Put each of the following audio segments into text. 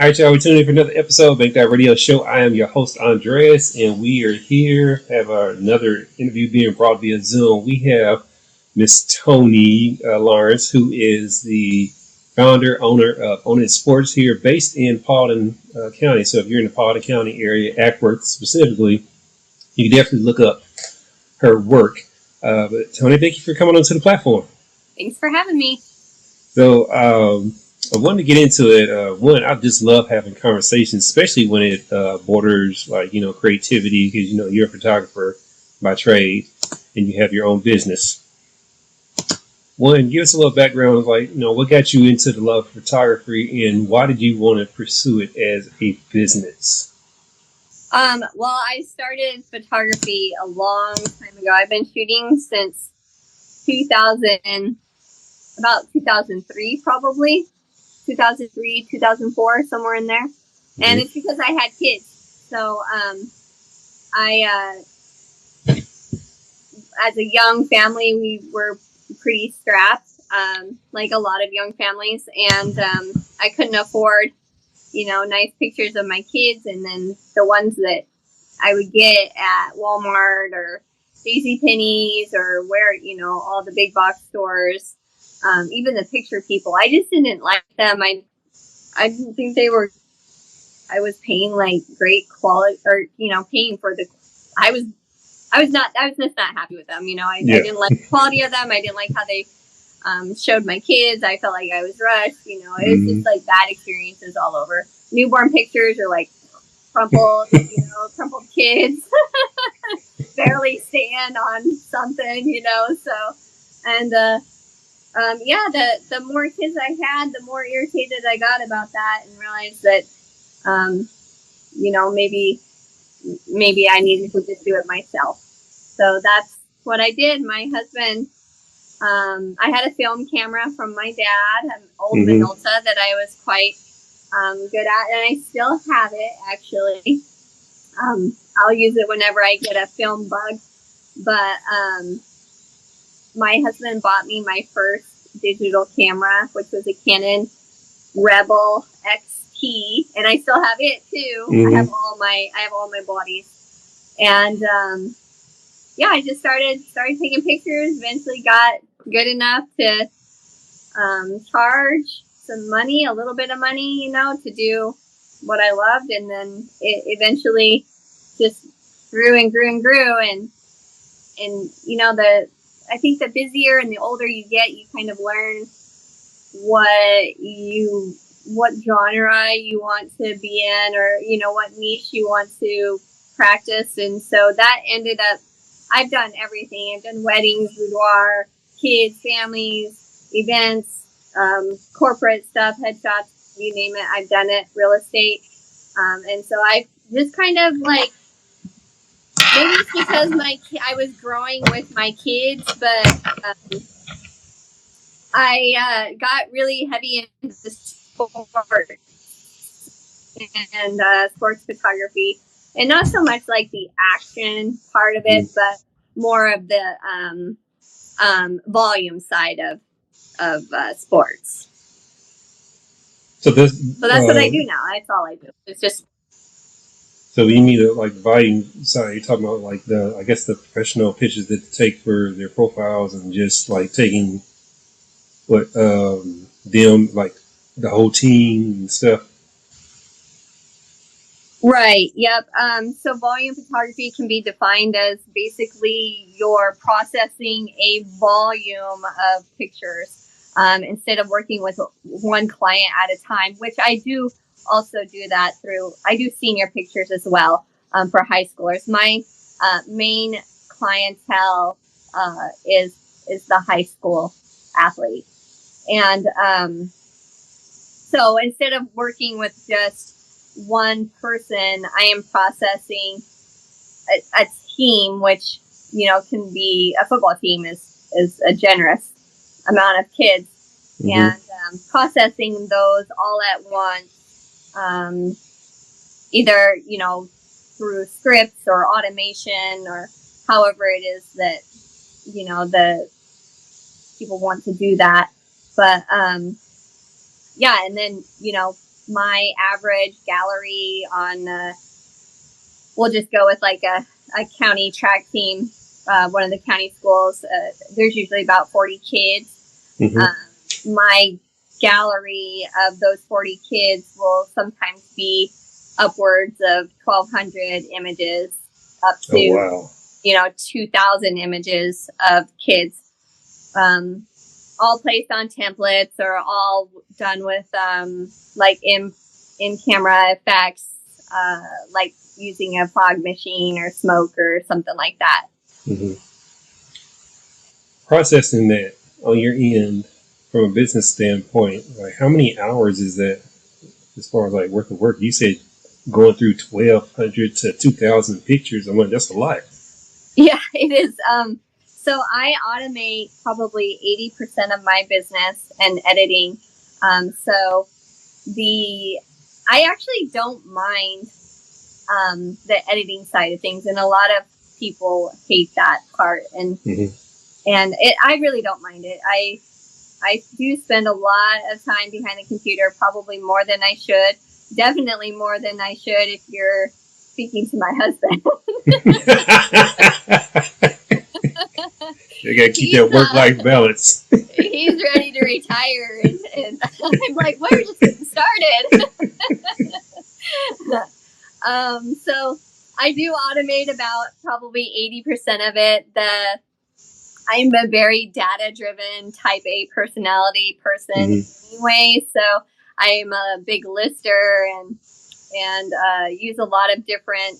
All right, y'all. We're tuning in for another episode of Bankedoutt Radio Show. I am your host, Andreas, and we are here. Have another interview being brought via Zoom. We have Miss Tonee Lawrence, who is the owner of Own It Sports here, based in Paulding County. So if you're in the Paulding County area, Acworth specifically, you can definitely look up her work. But Tonee, thank you for coming onto the platform. Thanks for having me. So, I wanted to get into it. One, I just love having conversations, especially when it borders creativity, because you're a photographer by trade and you have your own business. One, give us a little background of what got you into the love of photography and why did you want to pursue it as a business? Well, I started photography a long time ago. I've been shooting since 2003 probably. 2003, 2004, somewhere in there. Mm-hmm. And it's because I had kids. So as a young family, we were pretty strapped, like a lot of young families. And I couldn't afford, nice pictures of my kids. And then the ones that I would get at Walmart or JCPenney's or where, all the big box stores. Even the picture people, I just didn't like them. I didn't think they were, I was paying like great quality or, paying for I was just not happy with them. I didn't like the quality of them. I didn't like how they showed my kids. I felt like I was rushed, it was just like bad experiences all over. Newborn pictures are like crumpled, crumpled kids barely stand on something, so, and, the more kids I had, the more irritated I got about that and realized that, maybe I needed to just do it myself. So that's what I did. My husband, I had a film camera from my dad, an old Minolta that I was quite good at, and I still have it, actually. I'll use it whenever I get a film bug, but my husband bought me my first digital camera, which was a Canon Rebel XT, and I still have it too. I have all my bodies, and I just started taking pictures. Eventually, got good enough to charge some money, a little bit of money, to do what I loved, and then it eventually just grew and grew and grew, and I think the busier and the older you get, you kind of learn what genre you want to be in, or, what niche you want to practice. And so that ended up, I've done everything. I've done weddings, boudoir, kids, families, events, corporate stuff, headshots, you name it. I've done it, real estate. And so I just kind of like, maybe it's because I was growing with my kids, but I got really heavy into sports and sports photography, and not so much like the action part of it, but more of the volume side of sports. So that's what I do now. That's all I do. It's just. So you mean the volume side? You're talking about the professional pictures that they take for their profiles and just taking them the whole team and stuff. Right. Yep. So volume photography can be defined as basically you're processing a volume of pictures instead of working with one client at a time, which I do also do that I do senior pictures as well for high schoolers. My main clientele is the high school athlete. And so instead of working with just one person, I am processing a team, which, can be a football team is a generous amount of kids, and processing those all at once. Either, through scripts or automation or however it is that, the people want to do that. But, and then, my average gallery on, we'll just go with like a county track team, one of the county schools. There's usually about 40 kids. Mm-hmm. My gallery of those 40 kids will sometimes be upwards of 1,200 images up to, 2,000 images of kids, all placed on templates or all done with like in camera effects, like using a fog machine or smoke or something like that. Mm-hmm. Processing that on your end from a business standpoint, like how many hours is that as far as like worth of work? You said going through 1,200 to 2,000 pictures. I'm like, that's a lot. Yeah, it is. So I automate probably 80% of my business and editing. So I actually don't mind the editing side of things, and a lot of people hate that part, and I really don't mind it. I do spend a lot of time behind the computer, probably more than I should. Definitely more than I should if you're speaking to my husband. You gotta keep that work-life balance. He's ready to retire, and I'm like, we're just getting started. So I do automate about probably 80% of it. I'm a very data-driven type A personality person anyway, so I'm a big lister and use a lot of different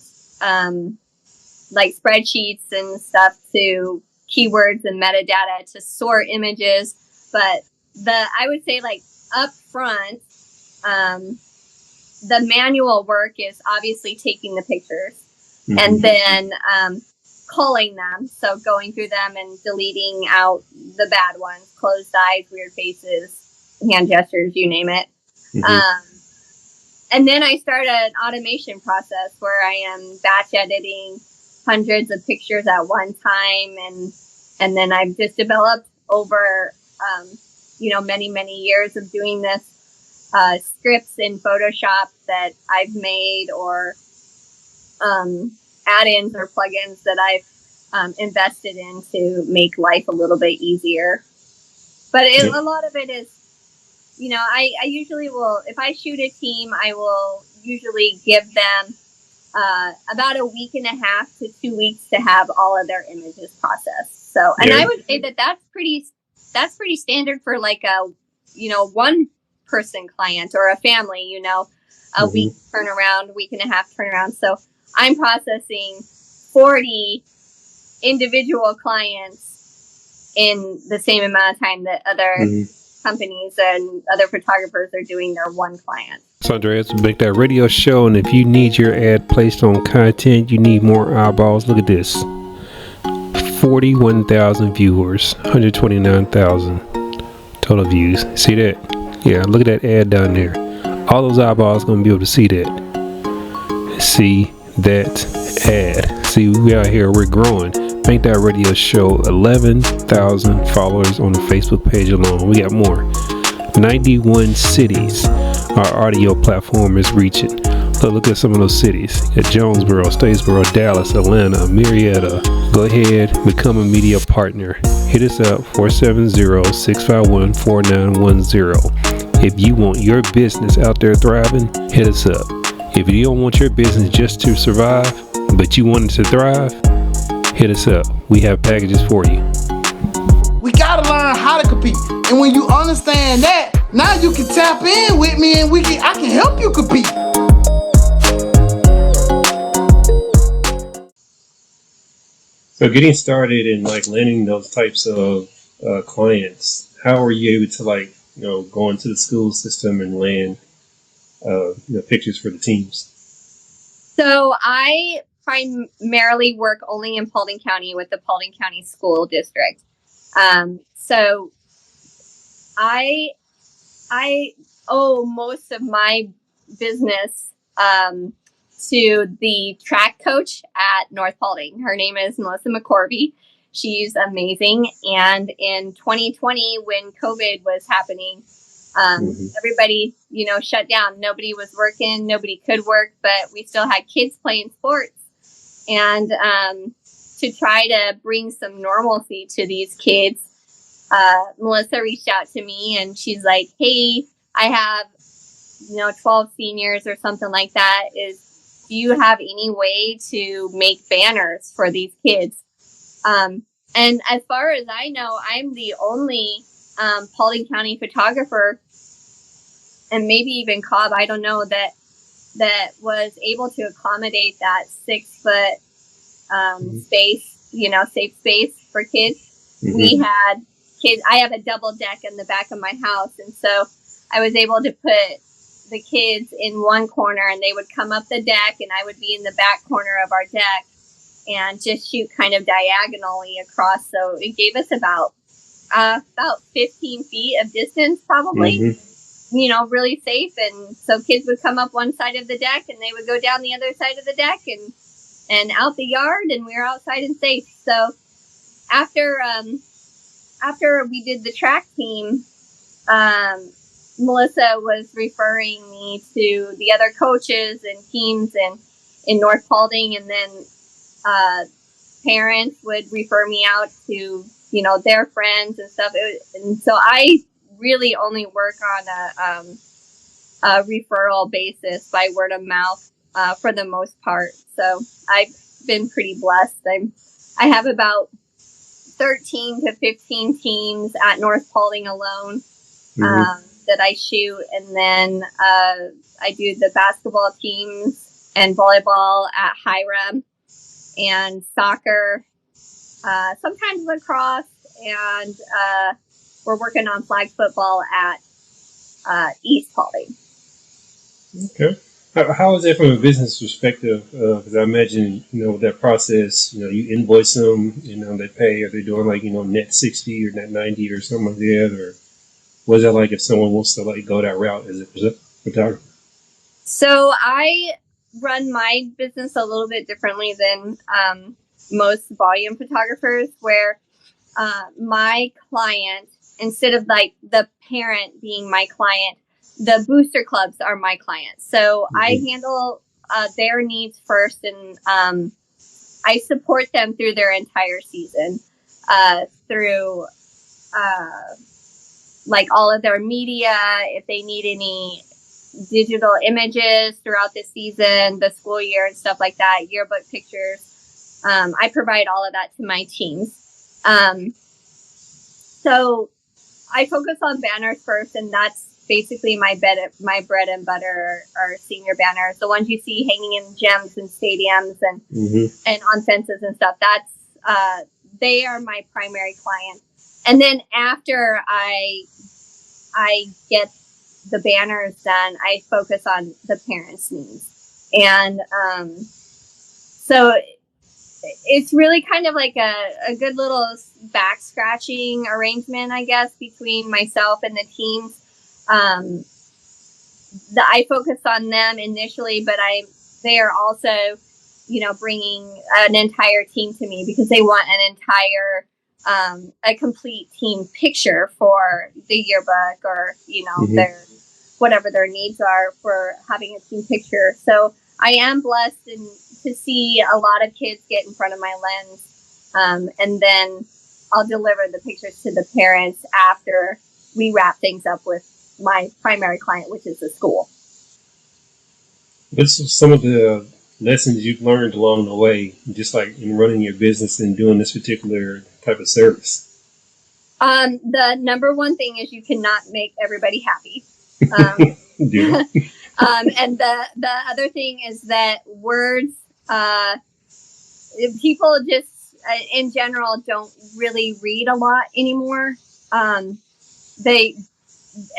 like spreadsheets and stuff to keywords and metadata to sort images. But I would say like up front, the manual work is obviously taking the pictures and then culling them. So going through them and deleting out the bad ones, closed eyes, weird faces, hand gestures, you name it. And then I start an automation process where I am batch editing hundreds of pictures at one time. And then I've just developed over, many years of doing this, scripts in Photoshop that I've made, or add-ins or plugins that I've invested in to make life a little bit easier. But a lot of it is, I usually will, if I shoot a team, I will usually give them about a week and a half to 2 weeks to have all of their images processed. So, and I would say that that's pretty standard for like a, one person client or a family, a week turnaround, week and a half turnaround. So I'm processing 40 individual clients in the same amount of time that other companies and other photographers are doing their one client. So Andrea, it's Bankedoutt Radio Show, and if you need your ad placed on content, you need more eyeballs. Look at this. 41,000 viewers, 129,000 total views. See that? Yeah, look at that ad down there. All those eyeballs going to be able to see that. See that ad. See, we out here, we're growing. Bankedoutt Radio Show, 11,000 followers on the Facebook page alone. We got more. 91 cities our audio platform is reaching. So look at some of those cities. At Jonesboro, Statesboro, Dallas, Atlanta, Marietta. Go ahead, become a media partner. Hit us up, 470-651-4910. If you want your business out there thriving, hit us up. If you don't want your business just to survive, but you want it to thrive, hit us up. We have packages for you. We gotta learn how to compete. And when you understand that, now you can tap in with me and I can help you compete. So getting started and like landing those types of clients, how are you able to go into the school system and land pictures for the teams? So I primarily work only in Paulding County with the Paulding County School District. So I owe most of my business to the track coach at North Paulding. Her name is Melissa McCorvey. She's amazing. And in 2020, when COVID was happening, Everybody, shut down. Nobody was working. Nobody could work, but we still had kids playing sports. And to try to bring some normalcy to these kids, Melissa reached out to me and she's like, hey, I have, 12 seniors or something like that. Do you have any way to make banners for these kids? And as far as I know, I'm the only Paulding County photographer, and maybe even Cobb, I don't know, that was able to accommodate that 6 foot space, safe space for kids. We had kids. I have a double deck in the back of my house, and so I was able to put the kids in one corner, and they would come up the deck, and I would be in the back corner of our deck and just shoot kind of diagonally across. So it gave us about 15 feet of distance, probably. Really safe. And so kids would come up one side of the deck and they would go down the other side of the deck and out the yard, and we were outside and safe. So after we did the track team, Melissa was referring me to the other coaches and teams in North Paulding, and then parents would refer me out to, their friends and stuff. And so I really only work on a referral basis by word of mouth for the most part. So I've been pretty blessed. I have about 13 to 15 teams at North Paulding alone that I shoot. And then I do the basketball teams and volleyball at Hiram, and soccer, sometimes lacrosse, and we're working on flag football at East Paulding. Okay. How is that from a business perspective? Because I imagine, with that process, you invoice them, they pay. Are they doing like, net 60 or net 90 or something like that? Or what is that like if someone wants to like go that route as a photographer? So I run my business a little bit differently than most volume photographers, where my client, instead of like the parent being my client, the booster clubs are my clients. So I handle their needs first, and I support them through their entire season, through like all of their media, if they need any digital images throughout the season, the school year and stuff like that, yearbook pictures. I provide all of that to my teams. So I focus on banners first, and that's basically my bread and butter are senior banners, the ones you see hanging in gyms and stadiums and on fences and stuff. That's they are my primary client. And then after I get the banners done, I focus on the parents' needs. And so it's really kind of like a good little back scratching arrangement, I guess, between myself and the teams. I focus on them initially, but they are also, bringing an entire team to me because they want an entire, a complete team picture for the yearbook, or, their, whatever their needs are for having a team picture. So I am blessed to see a lot of kids get in front of my lens. And then I'll deliver the pictures to the parents after we wrap things up with my primary client, which is the school. What's some of the lessons you've learned along the way, just like in running your business and doing this particular type of service? The number one thing is you cannot make everybody happy. And the other thing is that words, people just in general don't really read a lot anymore.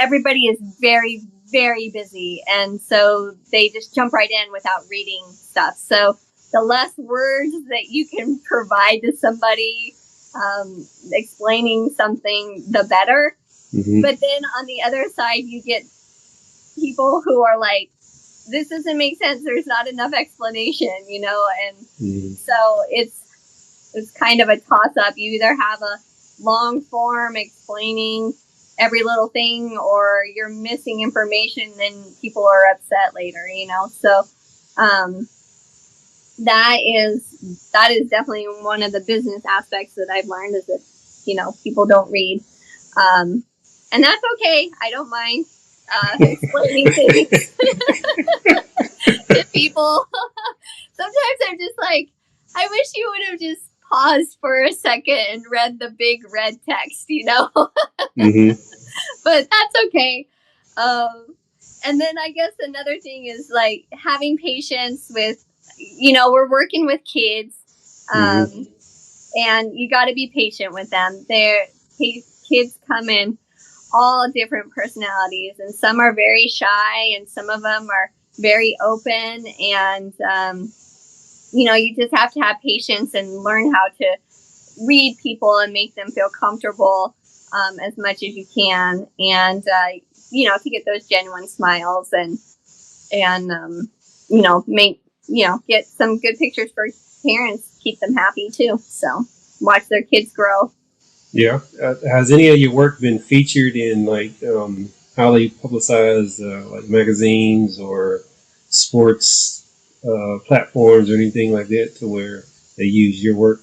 Everybody is very, very busy, and so they just jump right in without reading stuff. So the less words that you can provide to somebody explaining something, the better. But then on the other side, you get people who are like, this doesn't make sense. There's not enough explanation, and so it's kind of a toss up. You either have a long form explaining every little thing, or you're missing information, then people are upset later, So that is definitely one of the business aspects that I've learned, is that, people don't read. And that's okay. I don't mind explaining things to people. Sometimes I'm just like, I wish you would have just paused for a second and read the big red text, Mm-hmm. But that's okay. And then I guess another thing is like having patience with, we're working with kids, and you got to be patient with them. Kids come in all different personalities, and some are very shy, and some of them are very open, and you just have to have patience and learn how to read people and make them feel comfortable as much as you can, and to get those genuine smiles, and make get some good pictures for parents, keep them happy too. So watch their kids grow. Yeah. Has any of your work been featured in how they publicize like magazines or sports platforms or anything like that, to where they use your work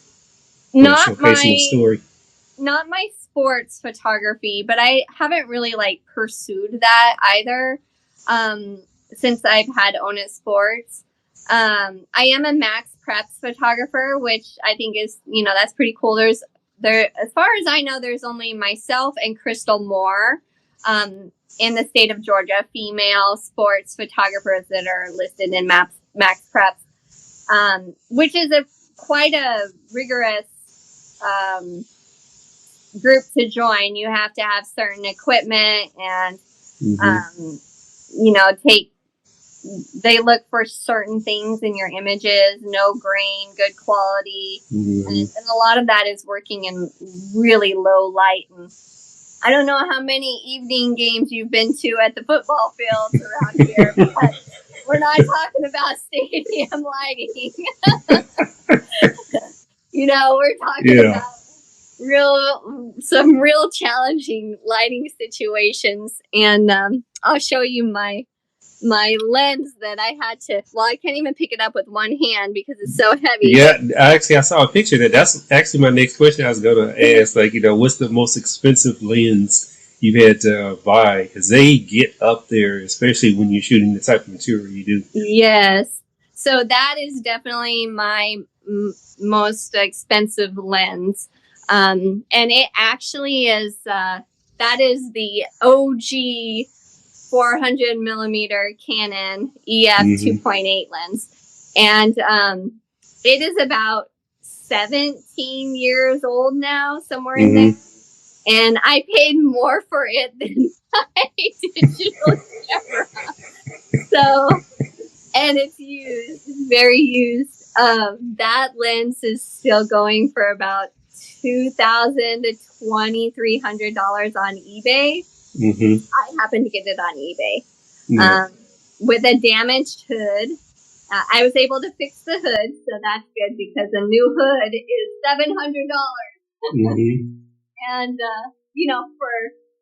for showcasing the story? Not my sports photography, but I haven't really pursued that either. Since I've had Onus Sports, I am a Max Preps photographer, which I think is, that's pretty cool. There, as far as I know, there's only myself and Crystal Moore, in the state of Georgia, female sports photographers that are listed in Max Preps, which is quite a rigorous group to join. You have to have certain equipment, and they look for certain things in your images: no grain, good quality, and a lot of that is working in really low light. And I don't know how many evening games you've been to at the football fields around here, but we're not talking about stadium lighting. We're talking about some real challenging lighting situations, and I'll show you my lens that I had to. Well, I can't even pick it up with one hand because it's so heavy. Yeah, I saw a picture of that. That's actually my next question. I was going to ask, what's the most expensive lens you've had to buy? Because they get up there, especially when you're shooting the type of material you do. Yes, so that is definitely my most expensive lens. And it actually is, that is the OG 400 millimeter Canon EF 2.8 lens. And it is about 17 years old now, somewhere in there. And I paid more for it than my digital camera. So, and it's used, it's very used. That lens is still going for about $2,000 to $2,300 on eBay. I happened to get it on eBay with a damaged hood. I was able to fix the hood, so that's good, because a new hood is $700. And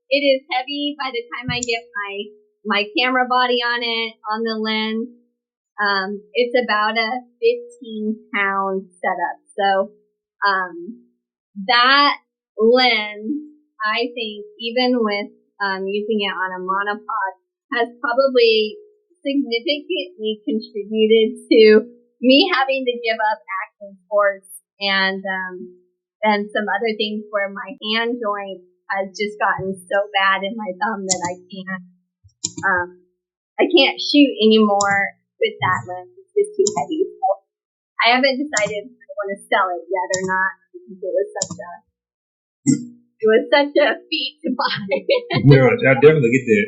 it is heavy. By the time I get my camera body on the lens, it's about a 15-pound setup. So that lens, I think, even with using it on a monopod, has probably significantly contributed to me having to give up action sports and some other things, where my hand joint has just gotten so bad in my thumb that I can't shoot anymore with that lens. It's just too heavy. So I haven't decided if I want to sell it yet or not, because it was such a feat to buy. No, I definitely get that.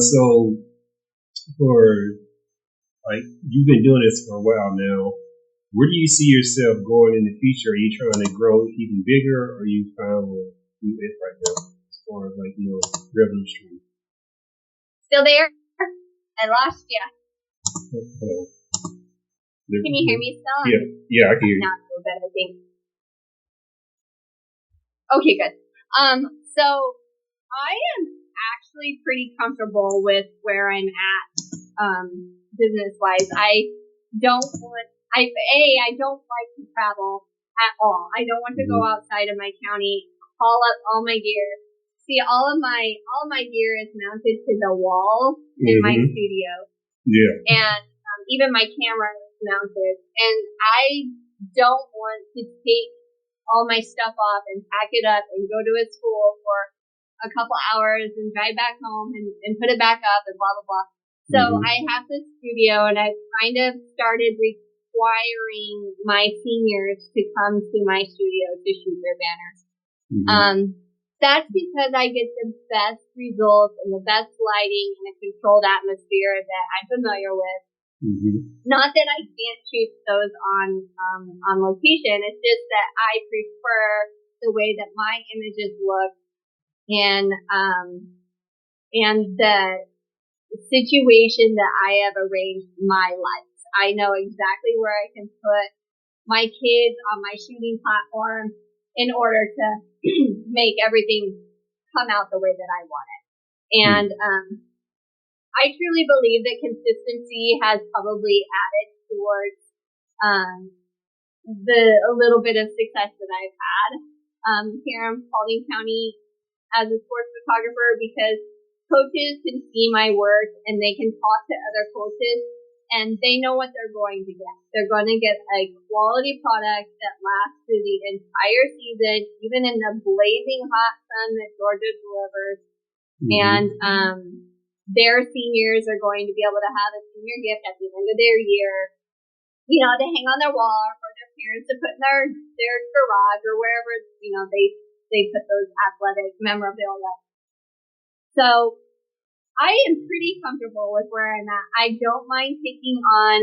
So you've been doing this for a while now. Where do you see yourself going in the future? Are you trying to grow even bigger, or are you fine with it right now, as far as revenue stream? Still there? I lost you. Can you hear me still? Yeah, I can hear you. Not so good, I think. Okay, good. So I am actually pretty comfortable with where I'm at, business wise. I don't like to travel at all. I don't want to go outside of my county, haul up all my gear. See, all of my gear is mounted to the wall in my studio. Yeah. And even my camera is mounted. And I don't want to take all my stuff off and pack it up and go to a school for a couple hours and drive back home and put it back up and blah, blah, blah. So I have this studio, and I've kind of started requiring my seniors to come to my studio to shoot their banners. That's because I get the best results and the best lighting in a controlled atmosphere that I'm familiar with. Not that I can't shoot those on location. It's just that I prefer the way that my images look and the situation that I have arranged my lights. I know exactly where I can put my kids on my shooting platform in order to make everything come out the way that I want it. And I truly believe that consistency has probably added towards a little bit of success that I've had here in Paulding County as a sports photographer, because coaches can see my work and they can talk to other coaches and they know what they're going to get. They're going to get a quality product that lasts through the entire season, even in the blazing hot sun that Georgia delivers. And their seniors are going to be able to have a senior gift at the end of their year, you know, to hang on their wall or for their parents to put in their garage or wherever, you know, they put those athletic memorabilia. So I am pretty comfortable with where I'm at. I don't mind taking on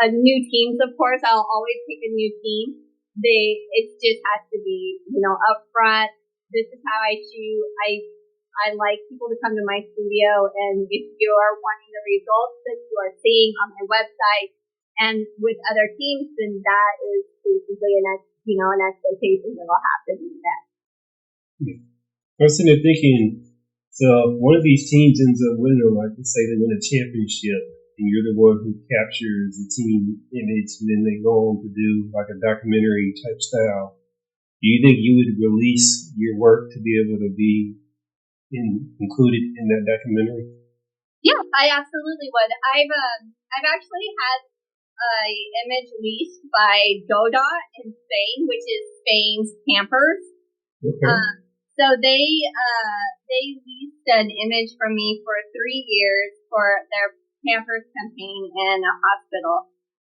new teams, of course. I'll always take a new team. It just has to be, you know, up front. This is how I shoot. I like people to come to my studio, and if you are wanting the results that you are seeing on my website and with other teams, then that is basically an expectation that will have to be met. I was sitting there thinking, so one of these teams ends up winning, like let's say they win a championship, and you're the one who captures the team image, and then they go on to do like a documentary type style. Do you think you would release your work to be able to be included in that documentary? Yeah, I absolutely would. I've actually had an image leased by Bankedoutt in Spain, which is Spain's Pampers. Okay. So they leased an image from me for 3 years for their Pampers campaign in a hospital.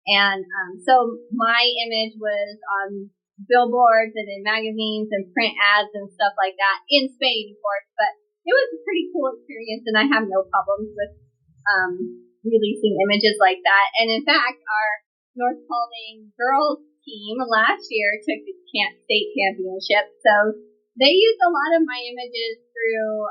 And so my image was on billboards and in magazines and print ads and stuff like that in Spain, of course. But it was a pretty cool experience, and I have no problems with releasing images like that. And in fact, our North Paulding girls team last year took the state championship. So they used a lot of my images through,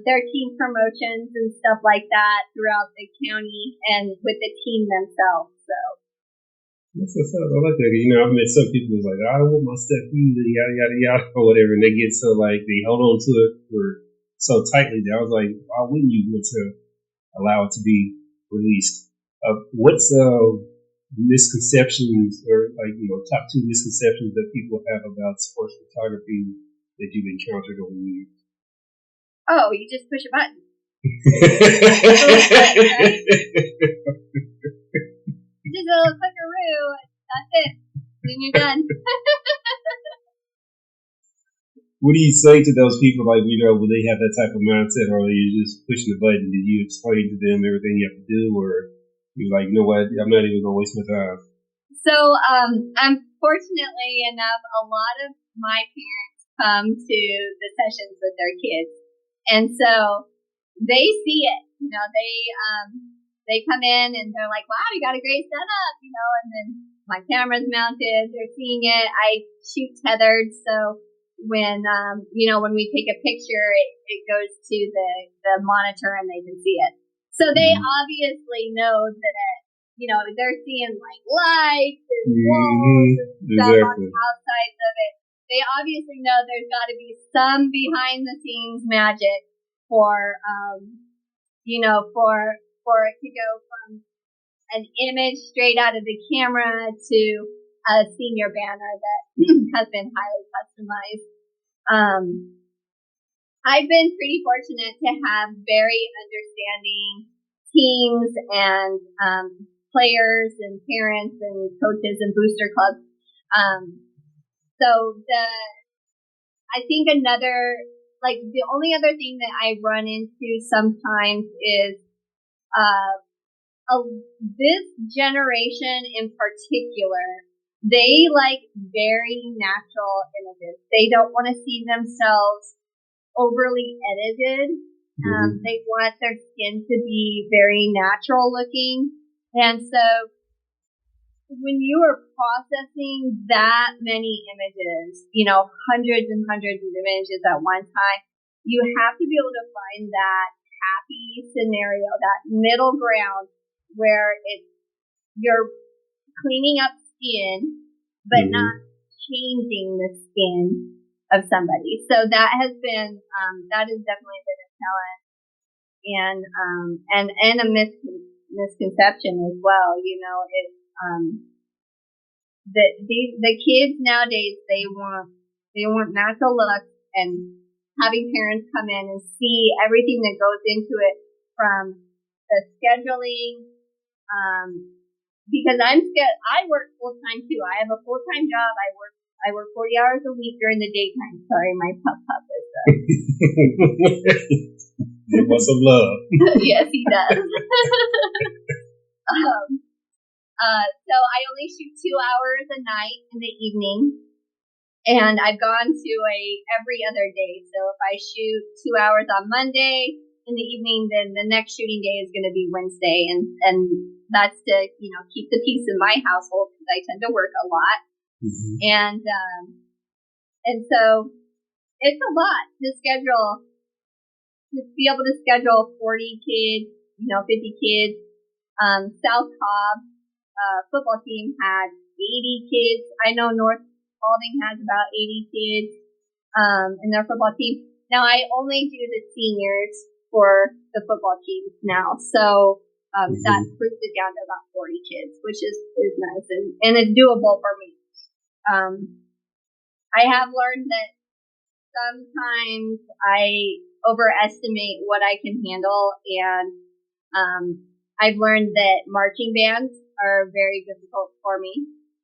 their team promotions and stuff like that throughout the county and with the team themselves. So that's what's up. I like that. You know, I've met some people who's like, I don't want my stuff used, yada yada yada, or whatever, and they get so like they hold on to it for so tightly that I was like, why wouldn't you want to allow it to be released? What's misconceptions or top 2 misconceptions that people have about sports photography that you've encountered over the years? Oh, you just push a button. Just a little clickaroo. That's it. Then you're done. What do you say to those people, when they have that type of mindset, or you're just pushing the button? Did you explain to them everything you have to do, or you're like, you know what, I'm not even going to waste my time? So, unfortunately enough, a lot of my parents come to the sessions with their kids. And so they see it, they come in and they're like, wow, you got a great setup, and then my camera's mounted, they're seeing it. I shoot tethered. So when we take a picture, it goes to the monitor and they can see it. So they obviously know that, they're seeing like lights and walls and stuff on the outsides of it. they obviously know there's got to be some behind the scenes magic for, for it to go from an image straight out of the camera to a senior banner that has been highly customized. I've been pretty fortunate to have very understanding teams and players and parents and coaches and booster clubs. I think the only other thing that I run into sometimes is this generation in particular, they like very natural images. They don't want to see themselves overly edited. They want their skin to be very natural looking. And so when you are processing that many images, hundreds and hundreds of images at one time, you have to be able to find that happy scenario, that middle ground where you're cleaning up skin, but not changing the skin of somebody. So that has definitely been a challenge and a misconception as well. The kids nowadays, they want natural looks, and having parents come in and see everything that goes into it, from the scheduling, because I work full time too. I have a full time job. I work 40 hours a week during the daytime. Sorry, my pup is Give us some love. Yes, he does. So I only shoot 2 hours a night in the evening, and I've gone to every other day. So if I shoot 2 hours on Monday in the evening, then the next shooting day is going to be Wednesday, and that's to keep the peace in my household, because I tend to work a lot, and so it's a lot to schedule, to be able to schedule 40 kids, 50 kids. South Cobb football team had 80 kids. I know North Spalding has about 80 kids in their football team. Now I only do the seniors for the football teams now, so that brings it down to about 40 kids, which is nice and it's doable for me. I have learned that sometimes I overestimate what I can handle, and I've learned that marching bands are very difficult for me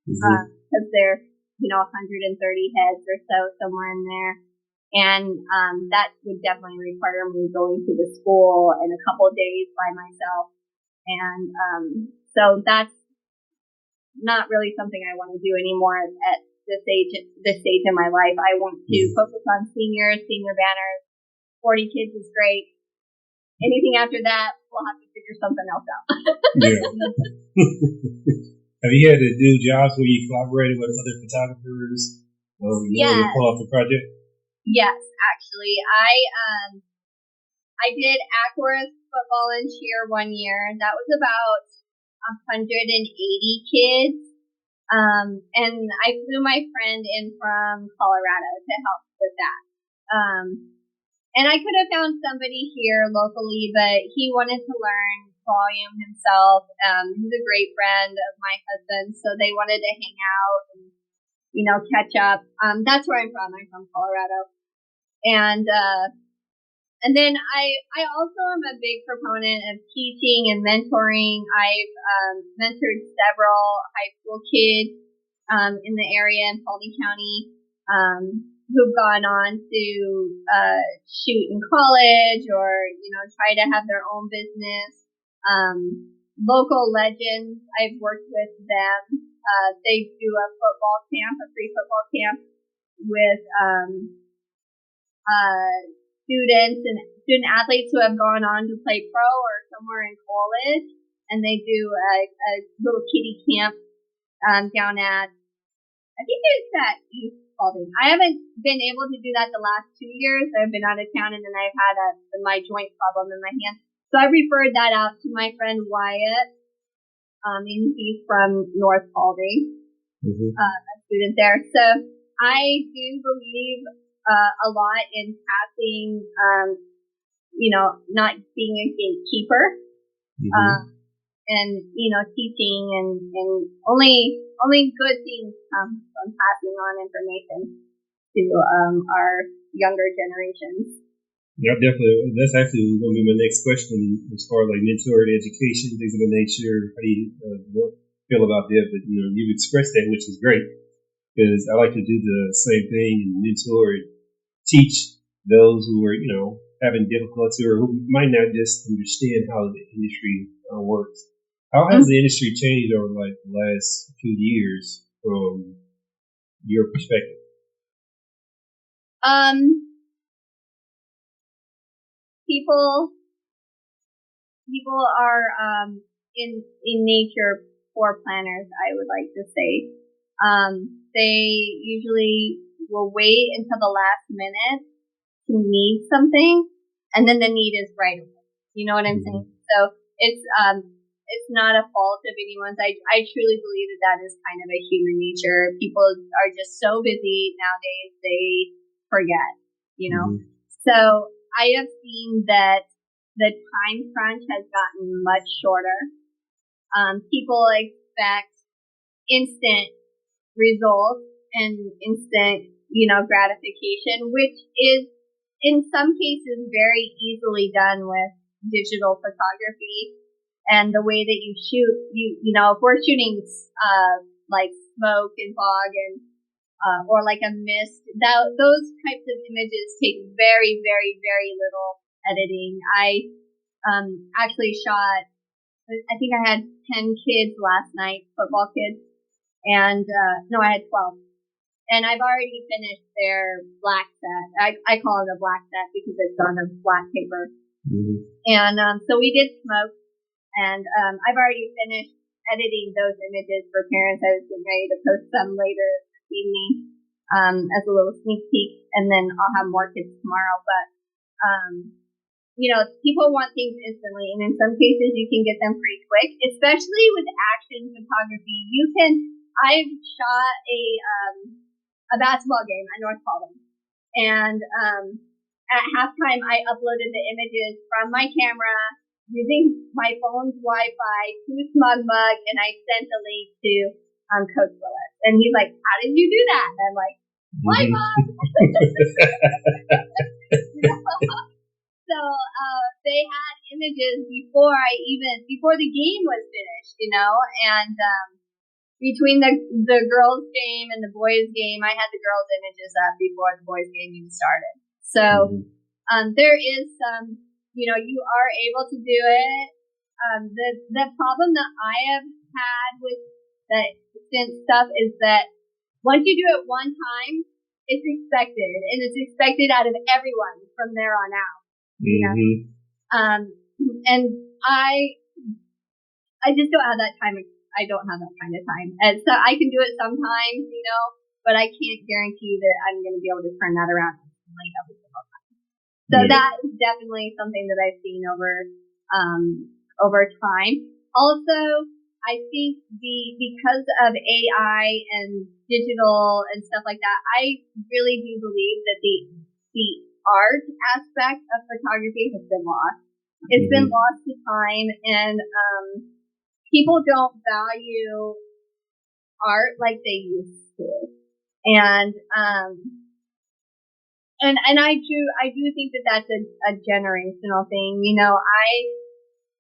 because they're 130 heads or so, somewhere in there. And that would definitely require me going to the school in a couple of days by myself. And so that's not really something I want to do anymore at this stage in my life. I want to focus on senior banners. 40 kids is great. Anything after that, we'll have to figure something else out. Yeah. Have you had to do jobs where you collaborated with other photographers in order to pull off the project? Yes, actually. I did Acworth football and cheer one year. That was about 180 kids. And I flew my friend in from Colorado to help with that. And I could have found somebody here locally, but he wanted to learn volume himself. He's a great friend of my husband, so they wanted to hang out and, catch up. That's where I'm from. I'm from Colorado. And then I also am a big proponent of teaching and mentoring. I've mentored several high school kids in the area in Paulding County who've gone on to shoot in college or try to have their own business. Local legends, I've worked with them. They do a football camp, a free football camp with students and student athletes who have gone on to play pro or somewhere in college, and they do a little kiddie camp down at, I think it's at East Spalding. I haven't been able to do that the last 2 years. I've been out of town, and then I've had my joint problem in my hand. So I referred that out to my friend Wyatt, and he's from North Spalding, a student there. So I do believe a lot in passing, not being a gatekeeper, and teaching, and only good things come from passing on information to our younger generations. Yeah, definitely. That's actually going to be my next question as far as like mentoring, education, things of that nature. How do you feel about that? But you've expressed that, which is great, because I like to do the same thing and mentor and teach those who are having difficulty or who might not just understand how the industry works. How has the industry changed over like the last few years from your perspective? People are in nature poor planners, I would like to say. They usually will wait until the last minute to need something, and then the need is right away. You know what I'm saying? So it's not a fault of anyone's. I truly believe that is kind of a human nature. People are just so busy nowadays, they forget, So I have seen that the time crunch has gotten much shorter. People expect instant results and instant, gratification, which is in some cases very easily done with digital photography. And the way that you shoot, if we're shooting, like smoke and fog and, or like a mist, those types of images take very, very, very little editing. I, actually shot, I think I had 10 kids last night, football kids, and, no, I had 12. And I've already finished their black set. I call it a black set because it's on a black paper. And, so we did smoke. And I've already finished editing those images for parents. I was getting ready to post them later this evening as a little sneak peek, and then I'll have more kids tomorrow. But people want things instantly, and in some cases you can get them pretty quick, especially with action photography. I've shot a basketball game at North Colton, and at halftime I uploaded the images from my camera using my phone's Wi-Fi to SmugMug, and I sent a link to Coach Willis. And he's like, "How did you do that?" And I'm like, "Wi-Fi." So they had images before the game was finished, and between the girls' game and the boys' game, I had the girls' images up before the boys' game even started. So there is some. You are able to do it. The problem that I have had with the instant stuff is that once you do it one time, it's expected, and it's expected out of everyone from there on out. And I just don't have that time. I don't have that kind of time, and so I can do it sometimes, but I can't guarantee that I'm going to be able to turn that around instantly every single time. So that is definitely something that I've seen over time. Also, I think because of AI and digital and stuff like that, I really do believe that the art aspect of photography has been lost. It's been lost to time, and people don't value art like they used to. And I do think that that's a generational thing.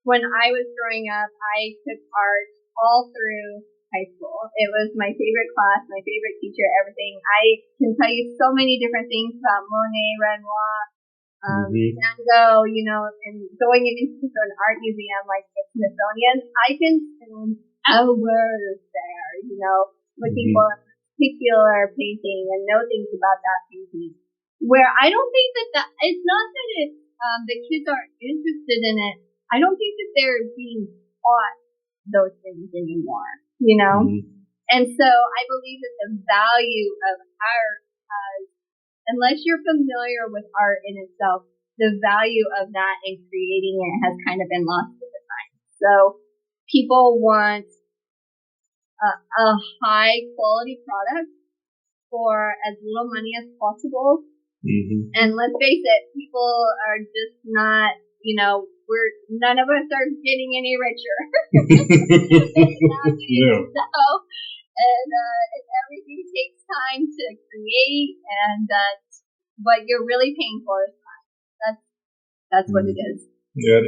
When I was growing up, I took art all through high school. It was my favorite class, my favorite teacher, everything. I can tell you so many different things about Monet, Renoir, Van Gogh, and going into an art museum like the Smithsonian, I can spend hours there, looking for a particular painting and know things about that painting. Where I don't think that it's not that it's the kids aren't interested in it. I don't think that they're being taught those things anymore, And so I believe that the value of art, unless you're familiar with art in itself, the value of that and creating it has kind of been lost with the time. So people want a high quality product for as little money as possible. Mm-hmm. And let's face it, people are just not, none of us are getting any richer. Yeah. And everything takes time to create, and what you're really paying for is time. That's what it is. Yeah,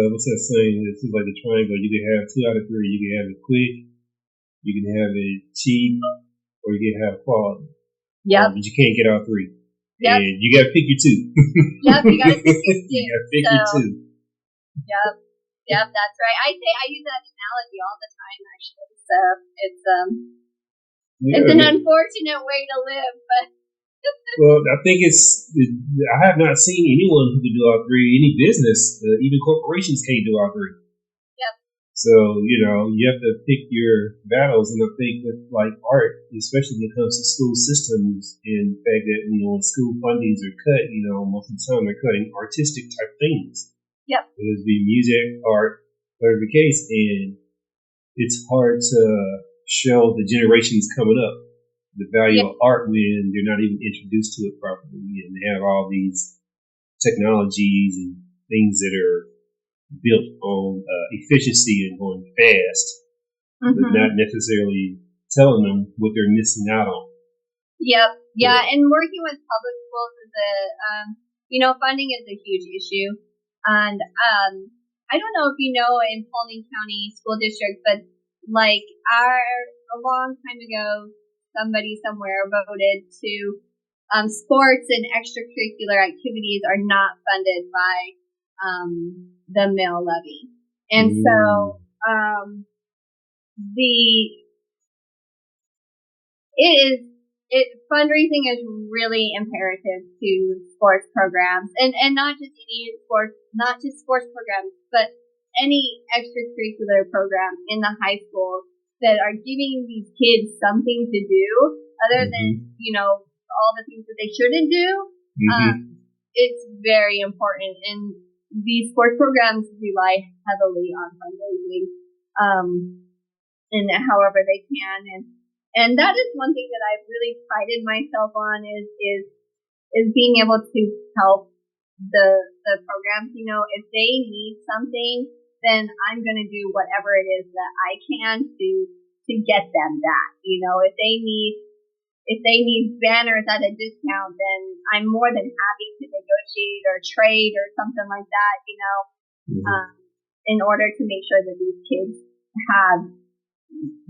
what's that saying? It's like the triangle. You can have 2 out of 3. You can have it quick, you can have it cheap, or you can have quality. Yep. But you can't get all 3. Yep. And you got to pick your 2. Yep, you got to pick your 2. You got to pick your 2. Yep, that's right. I use that analogy all the time, actually. So it's an unfortunate way to live, but. Well, I think I have not seen anyone who can do all 3. Any business, even corporations can't do all 3. Yep. So, you have to pick your battles. And I think with like art, especially when it comes to school systems, and the fact that, when school fundings are cut, most of the time they're cutting artistic type things. Yep. Whether it be music, art, whatever the case. And it's hard to show the generations coming up the value of art when they're not even introduced to it properly, and they have all these technologies and things that are built on efficiency and going fast, but not necessarily telling them what they're missing out on. Yep. Yeah. And working with public schools is funding is a huge issue. And I don't know if you know in Tonee County School District, but like a long time ago, somebody somewhere voted to sports and extracurricular activities are not funded by the mill levy. And so fundraising is really imperative to sports programs, and not just any sports, not just sports programs, but any extracurricular program in the high school that are giving these kids something to do other than, all the things that they shouldn't do. It's very important. And these sports programs rely heavily on fundraising, and however they can. And that is one thing that I've really prided myself on is being able to help the programs. If they need something, then I'm going to do whatever it is that I can to get them that. If they need banners at a discount, then I'm more than happy to negotiate or trade or something like that, in order to make sure that these kids have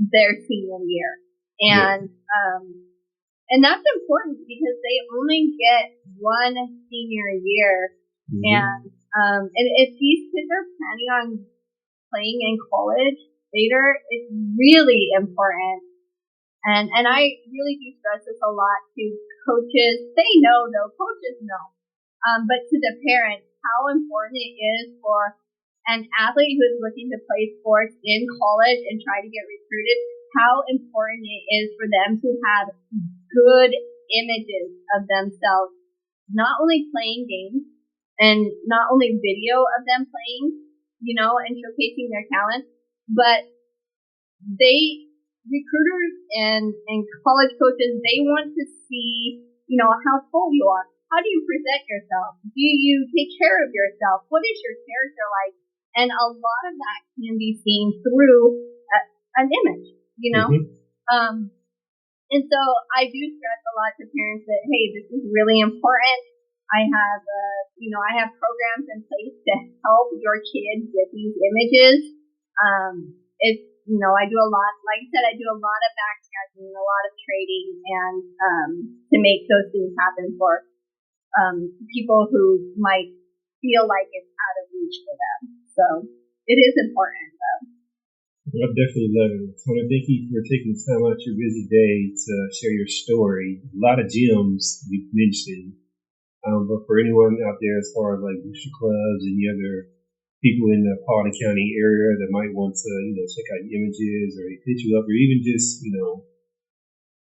their senior year. And that's important because they only get one senior year. And if these kids are planning on playing in college later, it's really important. And I really do stress this a lot to coaches. They know, though. Coaches know. But to the parents, how important it is for an athlete who is looking to play sports in college and try to get recruited, how important it is for them to have good images of themselves, not only playing games and not only video of them playing, and showcasing their talent, but recruiters and college coaches, they want to see, how cool you are. How do you present yourself? Do you take care of yourself? What is your character like? And a lot of that can be seen through an image, and so I do stress a lot to parents that, hey, this is really important. I have programs in place to help your kids with these images. I do a lot, like I said, I do a lot of backtracking, a lot of trading, and to make those things happen for people who might feel like it's out of reach for them. So it is important, though. I definitely love it. Tonee, thank you for taking the time out of your busy day to share your story. A lot of gems you've mentioned. But for anyone out there, as far as like booster clubs and the other people in the Paulding County area that might want to, check out your images or hit you up or even just,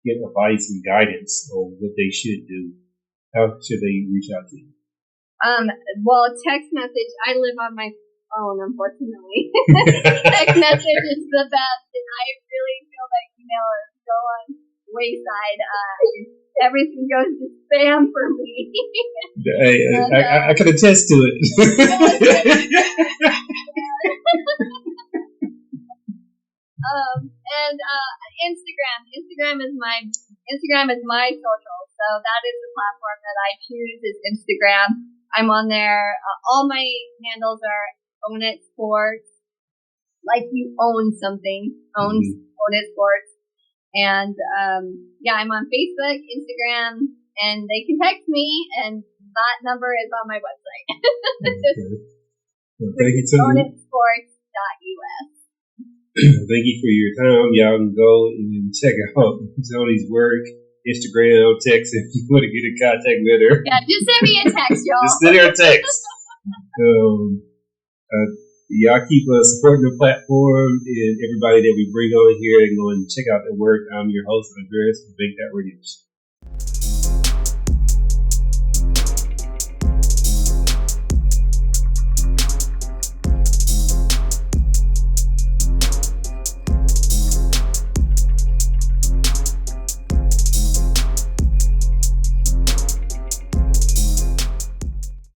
get advice and guidance on what they should do, how should they reach out to you? Well, text message. I live on my phone, unfortunately. Text message is the best, and I really feel that email is wayside. Everything goes to spam for me. I can attest to it. And Instagram is my social. So that is the platform that I choose is Instagram. I'm on there. All my handles are Own It Sports. Like you own something. Own It Sports. And I'm on Facebook, Instagram, and they can text me, and that number is on my website. Well, thank you, Tonee. OwnItSports.us. Thank you for your time. Y'all can go and check out Tonee's work, Instagram, text if you want to get in contact with her. Yeah, just send me a text, y'all. Just send her a text. Y'all keep supporting the platform and everybody that we bring on here and go and check out their work. I'm your host, Andreas, from Bankedoutt Radio Show.